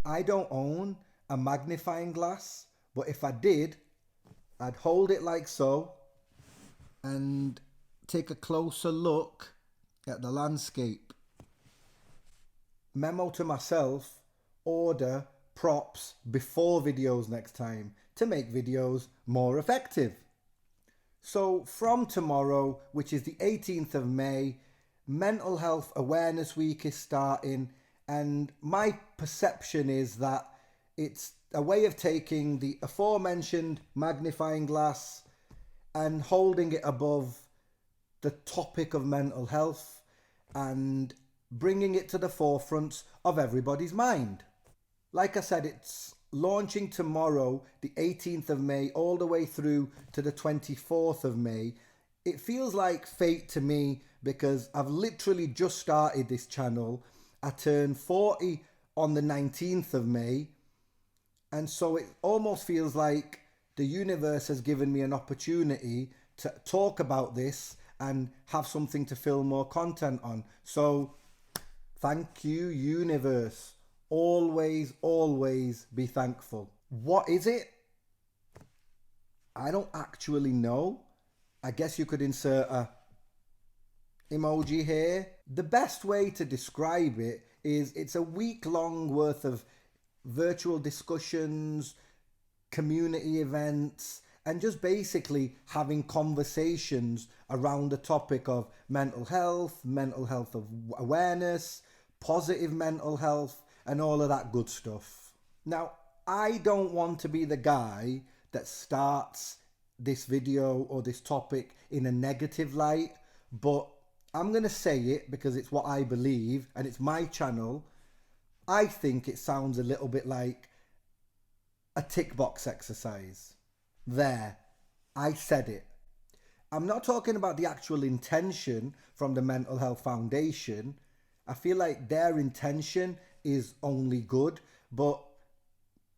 I don't own a magnifying glass, but if I did, I'd hold it like so and take a closer look at the landscape. Memo to myself, order props before videos next time to make videos more effective. So from tomorrow, which is the 18th of May, Mental Health Awareness Week is starting, and my perception is that it's a way of taking the aforementioned magnifying glass and holding it above the topic of mental health and bringing it to the forefront of everybody's mind. Like I said, it's launching tomorrow, the 18th of May, all the way through to the 24th of May. It feels like fate to me because I've literally just started this channel. I turned 40 on the 19th of May, and so it almost feels like the universe has given me an opportunity to talk about this and have something to film more content on. So thank you, universe. Always, always be thankful. What is it? I don't actually know. I guess you could insert a emoji here. The best way to describe it is it's a week-long worth of virtual discussions, community events, and just basically having conversations around the topic of mental health awareness, positive mental health, and all of that good stuff. Now, I don't want to be the guy that starts this video or this topic in a negative light, but I'm going to say it because it's what I believe and it's my channel. I think it sounds a little bit like a tick box exercise. There, I said it. I'm not talking about the actual intention from the Mental Health Foundation. I feel like their intention is only good, but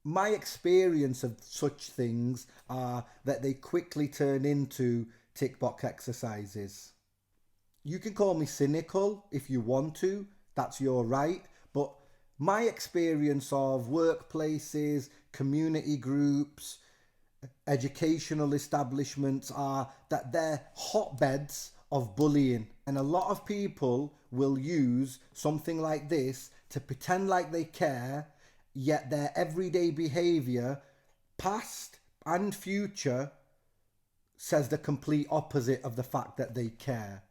my experience of such things are that they quickly turn into tick box exercises. You can call me cynical if you want to, that's your right, but my experience of workplaces, community groups, educational establishments are that they're hotbeds of bullying, and a lot of people will use something like this to pretend like they care, yet their everyday behavior, past and future, says the complete opposite of the fact that they care.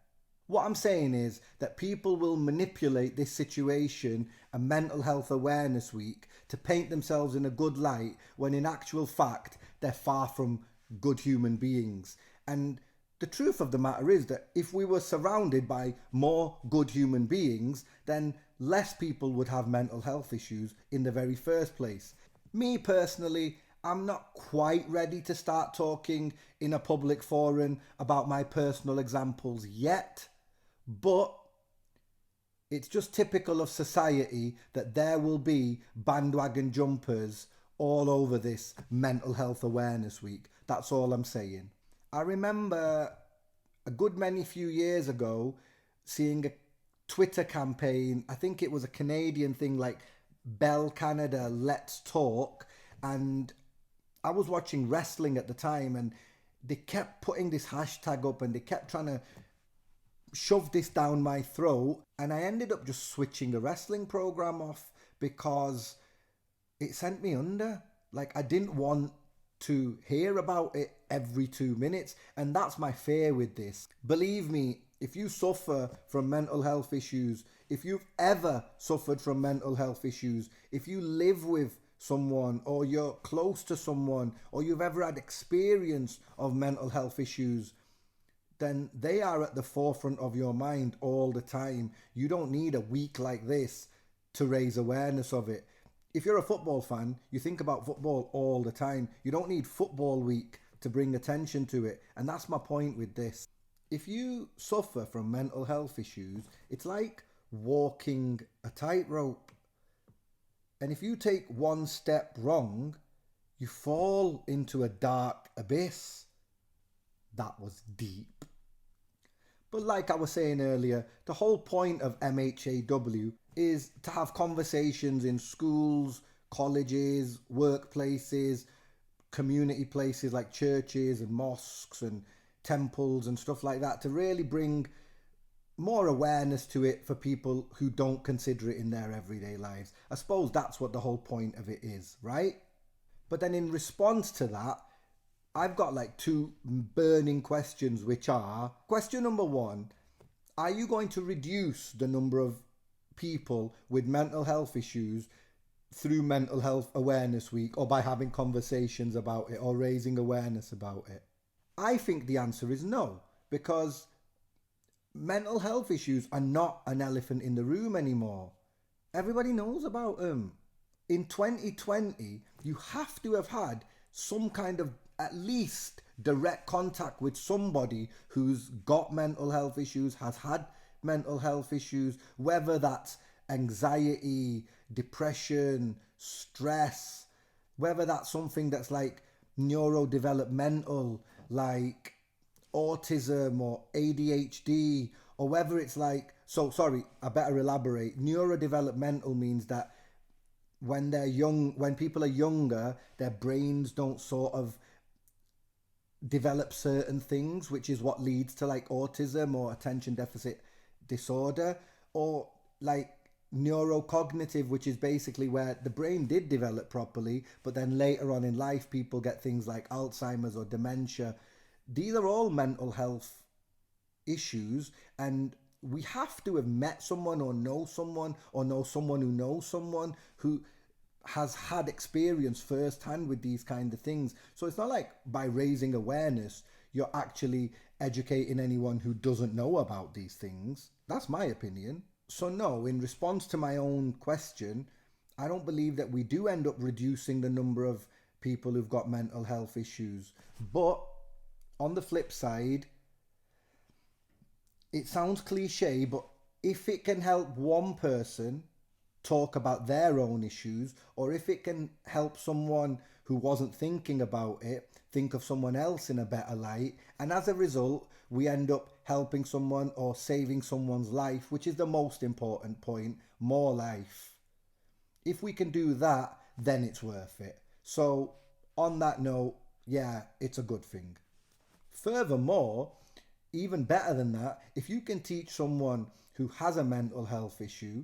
What I'm saying is that people will manipulate this situation and Mental Health Awareness Week to paint themselves in a good light when in actual fact they're far from good human beings. And the truth of the matter is that if we were surrounded by more good human beings, then less people would have mental health issues in the very first place. Me personally, I'm not quite ready to start talking in a public forum about my personal examples yet. But it's just typical of society that there will be bandwagon jumpers all over this Mental Health Awareness Week. That's all I'm saying. I remember a good many few years ago seeing a Twitter campaign. I think it was a Canadian thing like Bell Canada Let's Talk. And I was watching wrestling at the time and they kept putting this hashtag up and they kept trying to shove this down my throat, and I ended up just switching the wrestling program off because it sent me under. Like, I didn't want to hear about it every 2 minutes, and that's my fear with this. Believe me, if you suffer from mental health issues, if you've ever suffered from mental health issues, if you live with someone or you're close to someone or you've ever had experience of mental health issues, then they are at the forefront of your mind all the time. You don't need a week like this to raise awareness of it. If you're a football fan, you think about football all the time. You don't need football week to bring attention to it. And that's my point with this. If you suffer from mental health issues, it's like walking a tightrope. And if you take one step wrong, you fall into a dark abyss. That was deep. But like I was saying earlier, the whole point of MHAW is to have conversations in schools, colleges, workplaces, community places like churches and mosques and temples and stuff like that, to really bring more awareness to it for people who don't consider it in their everyday lives. I suppose that's what the whole point of it is, right? But then in response to that, I've got like two burning questions, which are: question number one, are you going to reduce the number of people with mental health issues through Mental Health Awareness Week, or by having conversations about it or raising awareness about it? I think the answer is no, because mental health issues are not an elephant in the room anymore. Everybody knows about them. In 2020, you have to have had some kind of at least direct contact with somebody who's got mental health issues, has had mental health issues, whether that's anxiety, depression, stress, whether that's something that's like neurodevelopmental, like autism or ADHD, or whether it's like, so sorry, I better elaborate. Neurodevelopmental means that when they're young, when people are younger, their brains don't sort of develop certain things, which is what leads to like autism or attention deficit disorder, or like neurocognitive, which is basically where the brain did develop properly, but then later on in life people get things like Alzheimer's or dementia. These are all mental health issues, and we have to have met someone or know someone who knows someone who has had experience firsthand with these kind of things. So it's not like by raising awareness you're actually educating anyone who doesn't know about these things. That's my opinion. So no, in response to my own question, I don't believe that we do end up reducing the number of people who've got mental health issues. But on the flip side, it sounds cliche, but if it can help one person talk about their own issues, or if it can help someone who wasn't thinking about it think of someone else in a better light, and as a result we end up helping someone or saving someone's life, which is the most important point, more life. If we can do that, then it's worth it. So on that note, yeah, it's a good thing. Furthermore, even better than that, if you can teach someone who has a mental health issue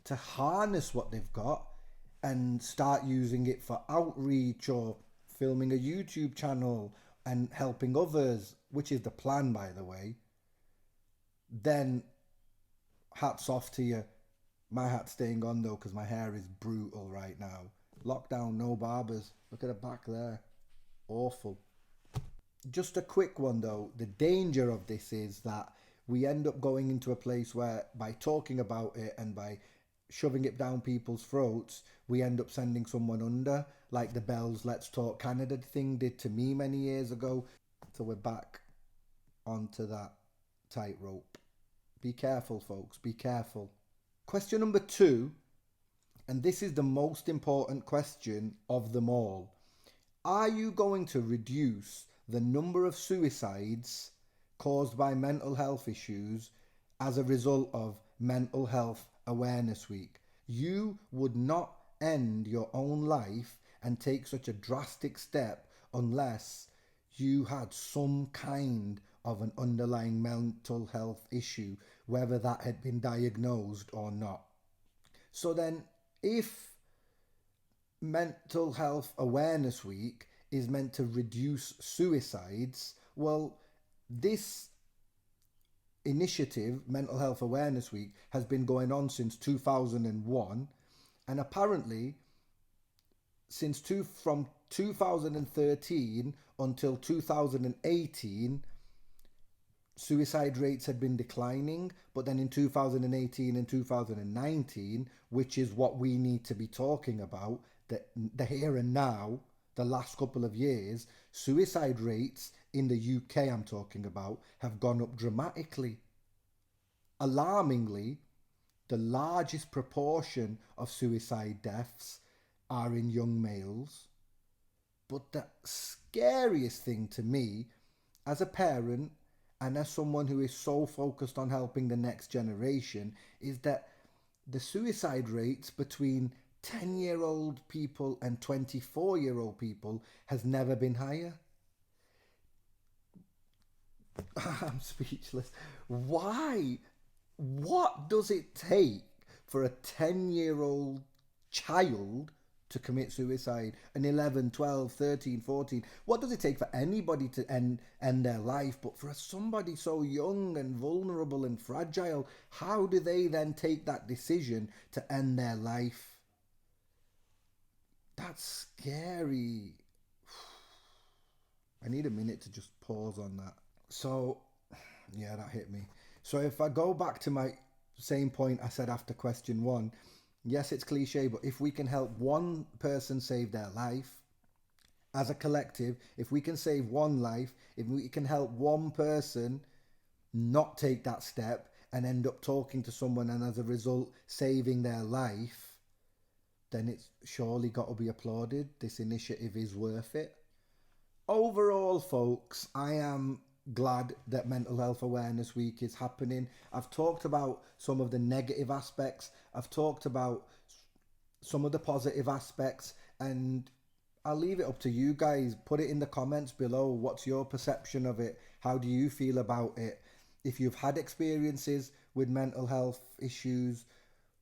to harness what they've got and start using it for outreach or filming a YouTube channel and helping others, which is the plan, by the way, then hats off to you. My hat's staying on though because my hair is brutal right now. Lockdown, no barbers. Look at the back there. Awful. Just a quick one though. The danger of this is that we end up going into a place where by talking about it and by shoving it down people's throats, we end up sending someone under, like the Bell's Let's Talk Canada thing did to me many years ago. So we're back onto that tightrope. Be careful, folks. Be careful. Question number 2, and this is the most important question of them all. Are you going to reduce the number of suicides caused by mental health issues as a result of Mental Health Awareness Week? You would not end your own life and take such a drastic step unless you had some kind of an underlying mental health issue, whether that had been diagnosed or not. So then, if Mental Health Awareness Week is meant to reduce suicides, well, this initiative, Mental Health Awareness Week, has been going on since 2001, and apparently from 2013 until 2018 suicide rates had been declining, but then in 2018 and 2019, which is what we need to be talking about, the here and now, the last couple of years, suicide rates in the UK, I'm talking about, have gone up dramatically. Alarmingly, the largest proportion of suicide deaths are in young males. But the scariest thing to me, as a parent and as someone who is so focused on helping the next generation, is that the suicide rates between 10-year-old people and 24-year-old people has never been higher. I'm speechless. Why? What does it take for a 10-year-old child to commit suicide? An 11, 12, 13, 14? What does it take for anybody to end their life? But for somebody so young and vulnerable and fragile, how do they then take that decision to end their life? That's scary. I need a minute to just pause on that. So, yeah, that hit me. So if I go back to my same point I said after question one, yes, it's cliche, but if we can help one person save their life, as a collective, if we can save one life, if we can help one person not take that step and end up talking to someone and as a result saving their life, then it's surely got to be applauded. This initiative is worth it. Overall, folks, I am glad that Mental Health Awareness Week is happening. I've talked about some of the negative aspects. I've talked about some of the positive aspects, and I'll leave it up to you guys. Put it in the comments below. What's your perception of it? How do you feel about it? If you've had experiences with mental health issues,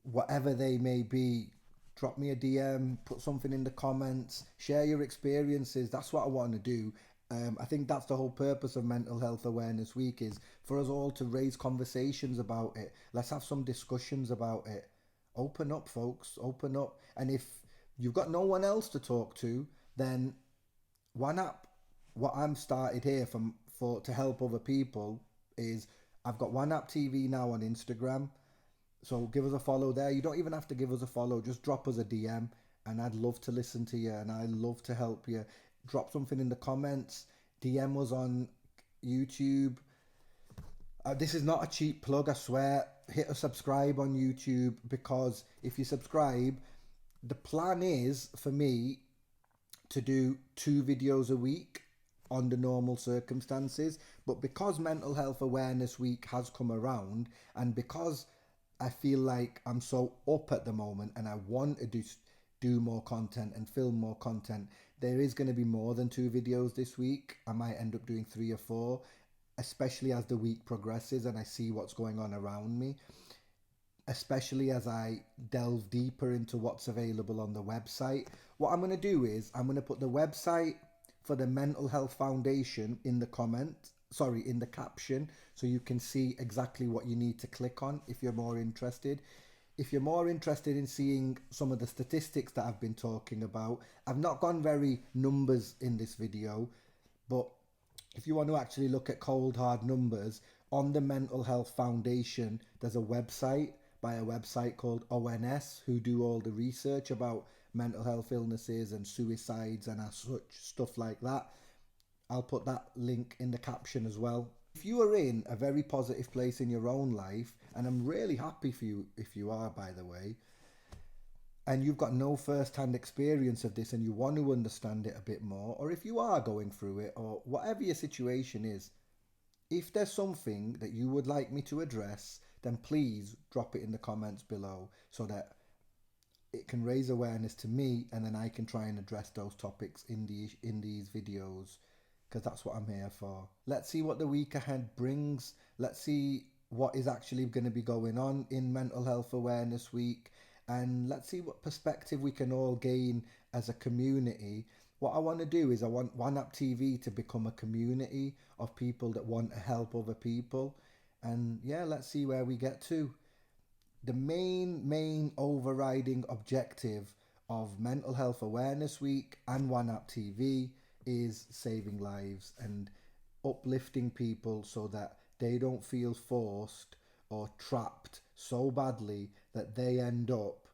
whatever they may be, drop me a DM, put something in the comments, share your experiences. That's what I want to do. I think that's the whole purpose of Mental Health Awareness Week, is for us all to raise conversations about it. Let's have some discussions about it. Open up, folks, open up. And if you've got no one else to talk to, then WANAP, what I'm started here for to help other people is I've got WANAP TV now on Instagram. So give us a follow there. You don't even have to give us a follow. Just drop us a DM and I'd love to listen to you and I'd love to help you. Drop something in the comments. DM us on YouTube. This is not a cheap plug, I swear. Hit a subscribe on YouTube, because if you subscribe, the plan is for me to do 2 videos a week under normal circumstances. But because Mental Health Awareness Week has come around, and because I feel like I'm so up at the moment and I want to do more content and film more content, there is going to be more than 2 videos this week. I might end up doing 3 or 4, especially as the week progresses and I see what's going on around me, especially as I delve deeper into what's available on the website. What I'm going to do is I'm going to put the website for the Mental Health Foundation in the caption, so you can see exactly what you need to click on if you're more interested. If you're more interested in seeing some of the statistics that I've been talking about, I've not gone very numbers in this video, but if you want to actually look at cold hard numbers, on the Mental Health Foundation, there's a website by a website called ONS, who do all the research about mental health illnesses and suicides and such stuff like that. I'll put that link in the caption as well. If you are in a very positive place in your own life, and I'm really happy for you if you are, by the way, and you've got no first-hand experience of this and you want to understand it a bit more, or if you are going through it, or whatever your situation is, if there's something that you would like me to address, then please drop it in the comments below so that it can raise awareness to me, and then I can try and address those topics in these videos, because that's what I'm here for. Let's see what the week ahead brings. Let's see what is actually going to be going on in Mental Health Awareness Week, and let's see what perspective we can all gain as a community. What I want to do is I want WANAP TV to become a community of people that want to help other people, and yeah, let's see where we get to. The main overriding objective of Mental Health Awareness Week and WANAP TV is saving lives and uplifting people so that they don't feel forced or trapped so badly that they end up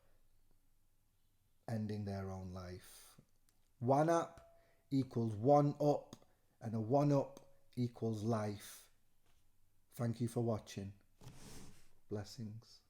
ending their own life. WANAP equals one up, and a one up equals life. Thank you for watching. Blessings.